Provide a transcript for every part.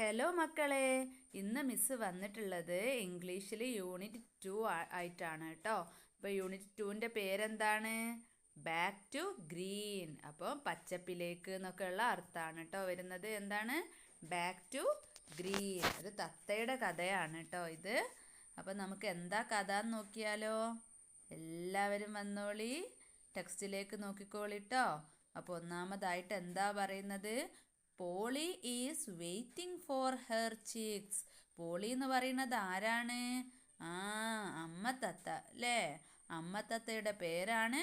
Hello മക്കളെ, ഇന്ന് miss വന്നിട്ടുള്ളത് ഇംഗ്ലീഷിൽ യൂണിറ്റ് 2 ആയിട്ടാണ് കേട്ടോ. അപ്പോൾ യൂണിറ്റ് 2ൻ്റെ പേരെന്താണ്? Back to green. അപ്പോൾ പച്ചപ്പിലേക്ക് എന്നൊക്കെയുള്ള അർത്ഥമാണ് കേട്ടോ വരുന്നത്. എന്താണ്? Back to green. ഒരു തത്തയുടെ കഥയാണ് കേട്ടോ ഇത്. അപ്പോൾ നമുക്ക് എന്താ കഥ എന്ന് നോക്കിയാലോ? എല്ലാവരും വന്നോളി, ടെക്സ്റ്റിലേക്ക് നോക്കിക്കോളിട്ടോ. അപ്പോൾ ഒന്നാമതായിട്ട് എന്താ പറയുന്നത്? Polly is waiting for her chicks. Polly എന്ന് പറയുന്നത് ആരാണ്? അമ്മ തത്ത അല്ലേ? അമ്മ തത്തയുടെ പേരാണ്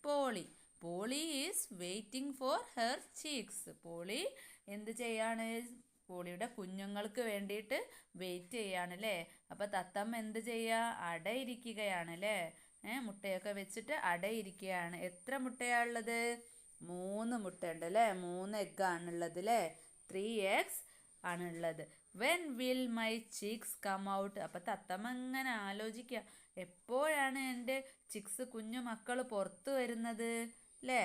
Polly. Polly is waiting for her chicks. Polly എന്ത് ചെയ്യാണ്? പോളിയുടെ കുഞ്ഞുങ്ങൾക്ക് വേണ്ടിയിട്ട് വെയിറ്റ് ചെയ്യാണ് അല്ലേ? അപ്പം തത്തമ്മ എന്ത് ചെയ്യുക? അടയിരിക്കുകയാണ് അല്ലേ? മുട്ടയൊക്കെ വെച്ചിട്ട് അടയിരിക്കുകയാണ്. എത്ര മുട്ടയാണുള്ളത്? 3 മുട്ട ഉണ്ട് അല്ലേ? 3 എഗ്ഗാണുള്ളത് അല്ലേ? 3 eggs ആണുള്ളത്. When will my chicks come out? അപ്പം തത്തമ്മ ഇങ്ങനെ ആലോചിക്കുക, എപ്പോഴാണ് എൻ്റെ ചിക്സ് കുഞ്ഞു മക്കൾ പുറത്തു വരുന്നത് അല്ലേ?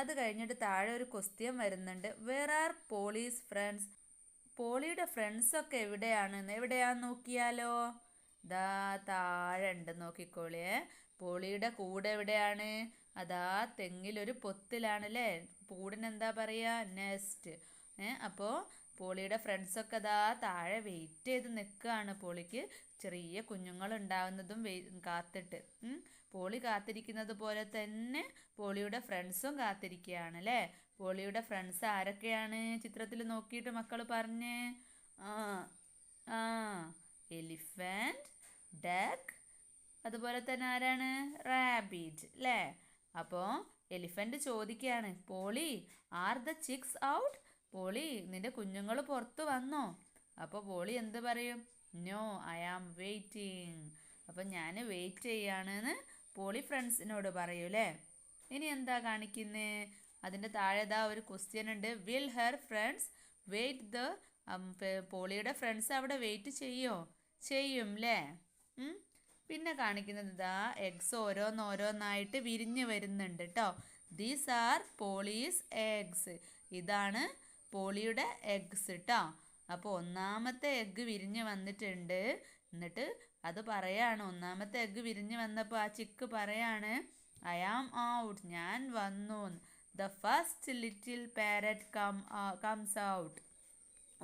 അത് കഴിഞ്ഞിട്ട് താഴെ ഒരു ക്വസ്റ്റ്യൻ വരുന്നുണ്ട്. Where are Polly's friends? പോളിയുടെ ഫ്രണ്ട്സൊക്കെ എവിടെയാണെന്ന് എവിടെയാന്ന് നോക്കിയാലോ? ദാ താഴെ ഉണ്ട്, നോക്കിക്കോളിയേ. പോളിയുടെ കൂടെ എവിടെയാണ്? അതാ തെങ്ങിലൊരു പൊത്തിലാണ് അല്ലേ? കൂടിനെന്താ പറയുക? നെസ്റ്റ്. അപ്പോൾ പോളിയുടെ ഫ്രണ്ട്സൊക്കെ അതാ താഴെ വെയിറ്റ് ചെയ്ത് നിൽക്കുകയാണ്. പോളിക്ക് ചെറിയ കുഞ്ഞുങ്ങൾ ഉണ്ടാവുന്നതും കാത്തിട്ട്. പോളി കാത്തിരിക്കുന്നത് പോലെ തന്നെ പോളിയുടെ ഫ്രണ്ട്സും കാത്തിരിക്കുകയാണ് അല്ലേ? പോളിയുടെ ഫ്രണ്ട്സ് ആരൊക്കെയാണ്? ചിത്രത്തിൽ നോക്കിയിട്ട് മക്കൾ പറഞ്ഞേ. എലിഫന്റ്, ഡക്ക്, അതുപോലെ തന്നെ ആരാണ്? റാബിറ്റ് അല്ലേ? അപ്പോൾ എലിഫന്റ് ചോദിക്കുകയാണ്, Polly are the chicks out? Polly നിന്റെ കുഞ്ഞുങ്ങൾ പുറത്തു വന്നോ? അപ്പോൾ പോളി എന്ത് പറയും? No, I am waiting. അപ്പം ഞാൻ വെയിറ്റ് ചെയ്യാണെന്ന് പോളി ഫ്രണ്ട്സിനോട് പറയൂലേ. ഇനി എന്താ കാണിക്കുന്നേ? അതിൻ്റെ താഴെതാ ഒരു ക്വസ്റ്റ്യൻ ഉണ്ട്. Will her friends wait the? പോളിയുടെ ഫ്രണ്ട്സ് അവിടെ വെയിറ്റ് ചെയ്യും അല്ലേ? പിന്നെ കാണിക്കുന്നത് ഇതാ എഗ്സ് ഓരോന്നോരോന്നായിട്ട് വിരിഞ്ഞ് വരുന്നുണ്ട് കേട്ടോ. These are Pauli's eggs. ഇതാണ് പോളിയുടെ എഗ്സ് കേട്ടോ. അപ്പോൾ ഒന്നാമത്തെ എഗ്ഗ് വിരിഞ്ഞ് വന്നിട്ടുണ്ട്. എന്നിട്ട് അത് പറയാണ്, ഒന്നാമത്തെ എഗ്ഗ് വിരിഞ്ഞ് വന്നപ്പോൾ ആ ചിക്ക് പറയാണ്, ഐ ആം ഔട്ട്, ഞാൻ വന്നു. The first little parrot comes out.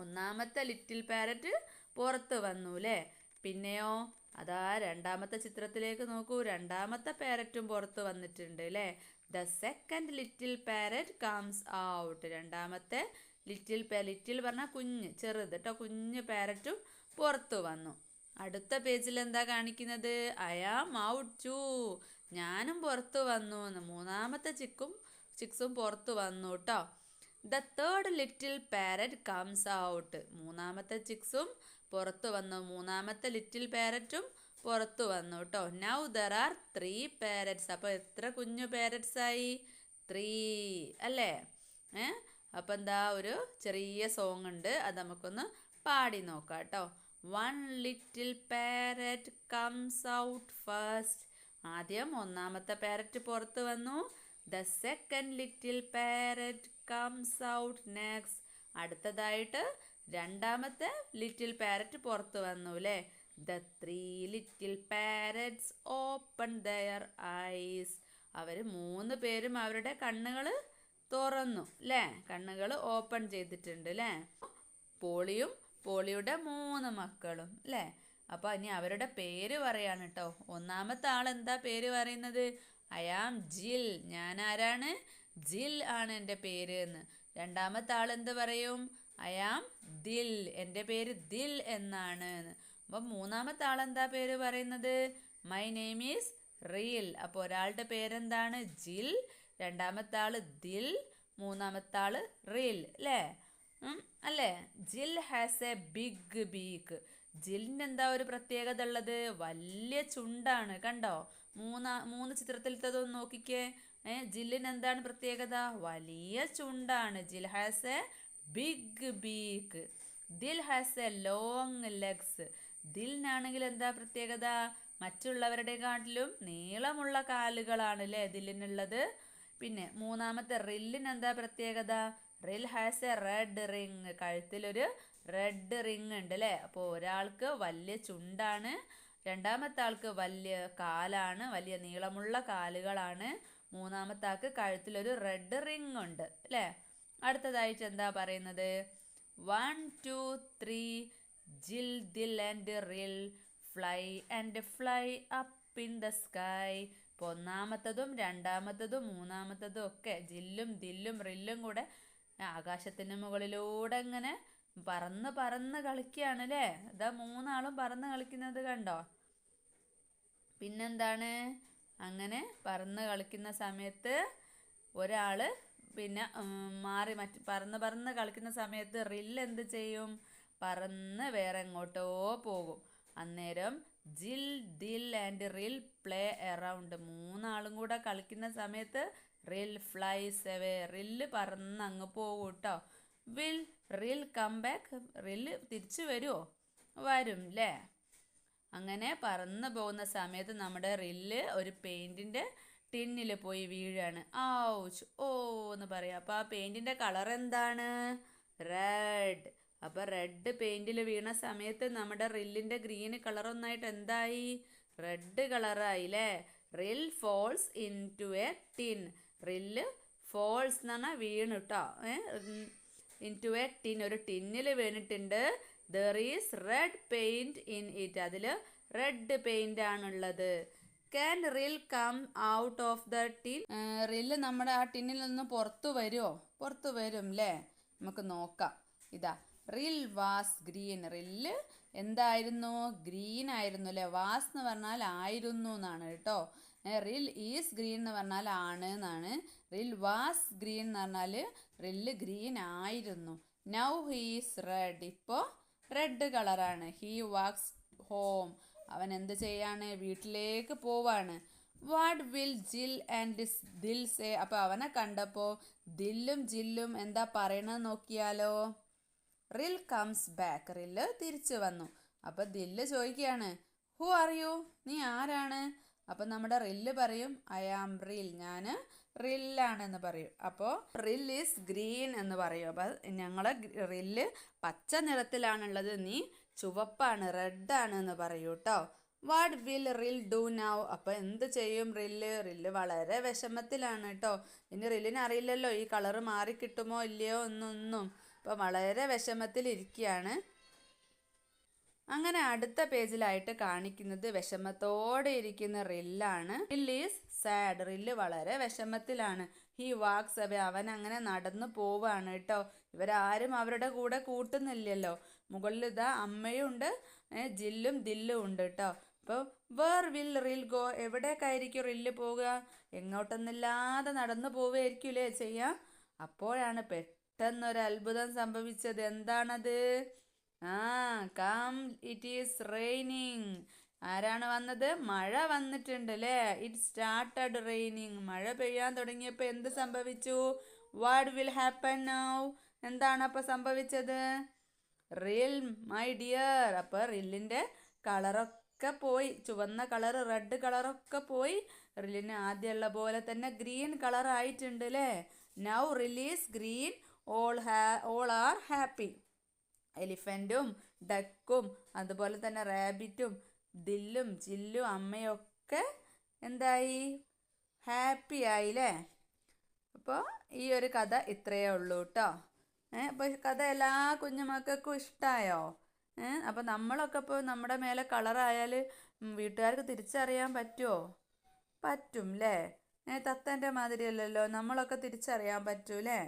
ഒന്നാമത്തെ ലിറ്റിൽ പാരറ്റ് പുറത്ത് വന്നു അല്ലേ? പിന്നെയോ അതാ രണ്ടാമത്തെ ചിത്രത്തിലേക്ക് നോക്കൂ, രണ്ടാമത്തെ പാരറ്റും പുറത്ത് വന്നിട്ടുണ്ട് അല്ലേ? The second little parrot comes out. രണ്ടാമത്തെ ലിറ്റിൽ പറഞ്ഞാൽ കുഞ്ഞ്, ചെറുത് കേട്ടോ, കുഞ്ഞ് പാരറ്റും പുറത്തു വന്നു. അടുത്ത പേജിൽ എന്താ കാണിക്കുന്നത്? ഐ ആം ഔട്ട് ടു, ഞാനും പുറത്തു വന്നു എന്ന്. മൂന്നാമത്തെ ചിക്സും പുറത്തു വന്നു കേട്ടോ. The third little parrot comes out. മൂന്നാമത്തെ ചിക്സും പുറത്തു വന്നു, മൂന്നാമത്തെ ലിറ്റിൽ പാരറ്റും പുറത്തു വന്നു കേട്ടോ. Now there are 3 parrots. അപ്പോൾ എത്ര കുഞ്ഞു പാരറ്റ്സ് ആയി? 3 അല്ലേ? അപ്പം എന്താ ഒരു ചെറിയ സോങ് ഉണ്ട്, അത് നമുക്കൊന്ന് പാടി നോക്കാം കേട്ടോ. 1 little parrot comes out first. ആദ്യം ഒന്നാമത്തെ പാരറ്റ് പുറത്ത് വന്നു. The second little parrot comes out next. അടുത്തതായിട്ട് രണ്ടാമത്തെ ലിറ്റിൽ പാരറ്റ് പുറത്ത് വന്നു അല്ലേ? The 3 little parrots open their eyes. അവർ 3 പേരും അവരുടെ കണ്ണുകൾ തുറന്നു അല്ലേ? കണ്ണുകൾ ഓപ്പൺ ചെയ്തിട്ടുണ്ട് അല്ലേ? പോളിയും പോളിയുടെ 3 മക്കളും അല്ലേ? അപ്പോൾ ഇനി അവരുടെ പേര് പറയാണ് കേട്ടോ. ഒന്നാമത്തെ ആൾ എന്താ പേര് പറയുന്നത്? ഐ ആം ജിൽ, ഞാൻ ആരാണ്? ജിൽ ആണ് എൻ്റെ പേര് എന്ന്. രണ്ടാമത്തെ ആൾ എന്ത് പറയും? ഐ ആം ദിൽ, എൻ്റെ പേര് ദിൽ എന്നാണ് എന്ന്. അപ്പം മൂന്നാമത്തെ ആൾ എന്താ പേര് പറയുന്നത്? മൈ നെയിം ഈസ് റിൽ. അപ്പോൾ ഒരാളുടെ പേരെന്താണ്? ജിൽ, രണ്ടാമത്തെ ആൾ ദിൽ, മൂന്നാമത്തെ ആൾ റിൽ അല്ലേ? അല്ലേ? ജിൽ ഹാസ് എ ബിഗ് ബീക്ക്. ജില്ലിന് എന്താ ഒരു പ്രത്യേകത ഉള്ളത്? വലിയ ചുണ്ടാണ്. കണ്ടോ? മൂന്ന് ചിത്രത്തിലത്തതൊന്ന് നോക്കിക്കേ. ജില്ലിന് എന്താണ് പ്രത്യേകത? വലിയ ചുണ്ടാണ്. Jill has a big beak. Dill has a long legs. ദിലിനാണെങ്കിൽ എന്താ പ്രത്യേകത? മറ്റുള്ളവരുടെ കാട്ടിലും നീളമുള്ള കാലുകളാണ് അല്ലേ ദിലിനുള്ളത്. പിന്നെ മൂന്നാമത്തെ റില്ലിന് എന്താ പ്രത്യേകത? Rill has a red ring. കഴുത്തിലൊരു റെഡ് റിങ് ഉണ്ട് അല്ലേ. അപ്പോൾ ഒരാൾക്ക് വലിയ ചുണ്ടാണ്, രണ്ടാമത്തെ ആൾക്ക് വലിയ കാലാണ്, വലിയ നീളമുള്ള കാലുകളാണ്, മൂന്നാമത്തെ ആൾക്ക് കഴുത്തിലൊരു റെഡ് റിങ് ഉണ്ട് അല്ലേ. അടുത്തതായിട്ട് എന്താ പറയുന്നത്? 1 2 3 ജിൽ ദിൽ ആൻഡ് റിൽ fly up in the sky. ഇപ്പോൾ ഒന്നാമത്തതും രണ്ടാമത്തതും മൂന്നാമത്തതും ഒക്കെ ജില്ലും ദില്ലും റില്ലും കൂടെ ആകാശത്തിന് മുകളിലൂടെ ഇങ്ങനെ പറന്ന് പറന്ന് കളിക്കുകയാണ് അല്ലേ. ഇതാ മൂന്നാളും പറന്ന് കളിക്കുന്നത് കണ്ടോ. പിന്നെന്താണ്, അങ്ങനെ പറന്ന് കളിക്കുന്ന സമയത്ത് ഒരാള് പിന്നെ മാറി പറന്ന് കളിക്കുന്ന സമയത്ത് റിൽ എന്ത് ചെയ്യും? പറന്ന് വേറെ എങ്ങോട്ടോ പോകും. അന്നേരം ജിൽ ദിൽ ആൻഡ് റിൽ പ്ലേ അറൗണ്ട്. മൂന്നാളും കൂടെ കളിക്കുന്ന സമയത്ത് റിൽ ഫ്ലൈസ് എവേ. റില്ല് പറന്ന് അങ്ങ് പോകും കേട്ടോ. വിൽ റിൽ കം ബാക്ക്. റില്ല് തിരിച്ചു വരുമോ? വരും അല്ലേ. അങ്ങനെ പറന്ന് പോകുന്ന സമയത്ത് നമ്മുടെ റില്ല് ഒരു പെയിൻറ്റിൻ്റെ ടിന്നിൽ പോയി വീഴാണ്. ഔച്ച്, ഓ എന്ന് പറയാം. അപ്പോൾ ആ പെയിൻറ്റിൻ്റെ കളർ എന്താണ്? റെഡ്. അപ്പോൾ റെഡ് പെയിൻറ്റിൽ വീണ സമയത്ത് നമ്മുടെ റില്ലിൻ്റെ ഗ്രീൻ കളറൊന്നായിട്ട് എന്തായി? റെഡ് കളറായി അല്ലേ. Rill falls into a tin. Rill falls എന്ന് പറഞ്ഞാൽ വീണു കേട്ടോ. ഇൻ ടു എ ടിൻ, ഒരു ടിന്നിൽ വീണിട്ടുണ്ട്. There is red paint in it. അതിൽ റെഡ് പെയിൻ്റ് ആണുള്ളത്. Can Rill come out of the tin. Rill നമ്മുടെ ആ ടിന്നിൽ നിന്ന് പുറത്തു വരുമോ? പുറത്തു വരും അല്ലേ. നമുക്ക് നോക്കാം. ഇതാ റിൽ വാസ് ഗ്രീൻ. റില്ല് എന്തായിരുന്നു? ഗ്രീൻ ആയിരുന്നു അല്ലേ. വാസ് എന്ന് പറഞ്ഞാൽ ആയിരുന്നു എന്നാണ് കേട്ടോ. റിൽ ഈസ് ഗ്രീൻ എന്ന് പറഞ്ഞാൽ ആണ് എന്നാണ്. റിൽ വാസ് ഗ്രീൻ എന്ന് പറഞ്ഞാൽ റില്ല് ഗ്രീൻ ആയിരുന്നു. Now he's red. ഇപ്പോൾ റെഡ് കളറാണ്. He walks home. അവൻ എന്ത് ചെയ്യാണ്? വീട്ടിലേക്ക് പോവാണ്. What will Jill and Dill say. അപ്പോൾ അവനെ കണ്ടപ്പോൾ ദില്ലും ജില്ലും എന്താ പറയണമെന്ന് നോക്കിയാലോ. റിൽ കംസ് ബാക്ക്. റില്ല് തിരിച്ചു വന്നു. അപ്പോൾ ദില്ല് ചോദിക്കുകയാണ്, ഹു ആർ യു? നീ ആരാണ്? അപ്പം നമ്മുടെ റില്ല് പറയും, ഐ ആം റിൽ. ഞാൻ റില്ലാണെന്ന് പറയും. അപ്പോൾ റിൽ ഈസ് ഗ്രീൻ എന്ന് പറയും. അപ്പോൾ ഞങ്ങളെ റില്ല് പച്ച നിറത്തിലാണുള്ളത്, നീ ചുവപ്പാണ്, റെഡാണ് എന്ന് പറയൂ കേട്ടോ. വാട്ട് വിൽ റിൽ ഡു നൗ. അപ്പോൾ എന്ത് ചെയ്യും റില്ല്? റില്ല് വളരെ വിഷമത്തിലാണ് കേട്ടോ. ഇനി റില്ലിന് അറിയില്ലല്ലോ ഈ കളറ് മാറി കിട്ടുമോ ഇല്ലയോ എന്നൊന്നും. അപ്പോൾ വളരെ വിഷമത്തിലിരിക്കുകയാണ്. അങ്ങനെ അടുത്ത പേജിലായിട്ട് കാണിക്കുന്നത് വിഷമത്തോടെ ഇരിക്കുന്ന റില്ലാണ്. റിൽ ഈസ് സാഡ്. റില്ല് വളരെ വിഷമത്തിലാണ്. He walks away. അവൻ അങ്ങനെ നടന്നു പോവാണ് കേട്ടോ. ഇവരാരും അവരുടെ കൂടെ കൂട്ടുന്നില്ലല്ലോ. മുകളിൽ ഇതാ അമ്മയും ഉണ്ട്, ജില്ലും ദില്ലും ഉണ്ട് കേട്ടോ. അപ്പോൾ വേർ വിൽ റിൽ ഗോ. എവിടേക്കായിരിക്കും റില്ല് പോവുക? എങ്ങോട്ടൊന്നില്ലാതെ നടന്നു പോവുകയായിരിക്കൂലേ ചെയ്യാം. അപ്പോഴാണ് പെട്ടെന്നൊരു അത്ഭുതം സംഭവിച്ചത്. എന്താണത്? Come it is raining. ആരാണ് വന്നത്? മഴ വന്നിട്ടുണ്ട് അല്ലേ. It started raining. മഴ പെയ്യാൻ തുടങ്ങിയപ്പോൾ എന്ത് സംഭവിച്ചു? What will happen now. എന്താണ് അപ്പോൾ സംഭവിച്ചത്? റിൽ മൈ ഡിയർ. അപ്പോൾ റില്ലിൻ്റെ കളറൊക്കെ പോയി. ചുവന്ന കളർ, റെഡ് കളറൊക്കെ പോയി. റില്ലിന് ആദ്യമുള്ള പോലെ തന്നെ ഗ്രീൻ കളർ ആയിട്ടുണ്ട് അല്ലേ. Now Rill is green. All are happy. എലിഫൻറ്റും ഡക്കും അതുപോലെ തന്നെ റാബിറ്റും ദില്ലും ജില്ലും അമ്മയൊക്കെ എന്തായി? ഹാപ്പി ആയില്ലേ. അപ്പോൾ ഈ ഒരു കഥ ഇത്രയേ ഉള്ളൂ കേട്ടോ. അപ്പോൾ കഥ എല്ലാ കുഞ്ഞുമക്കൾക്കും ഇഷ്ടമായോ? അപ്പോൾ നമ്മളൊക്കെ ഇപ്പോൾ നമ്മുടെ മേലെ കളറായാൽ വീട്ടുകാർക്ക് തിരിച്ചറിയാൻ പറ്റുമോ? പറ്റും അല്ലേ. തത്തൻ്റെ മാതിരിയല്ലല്ലോ, നമ്മളൊക്കെ തിരിച്ചറിയാൻ പറ്റൂലേ.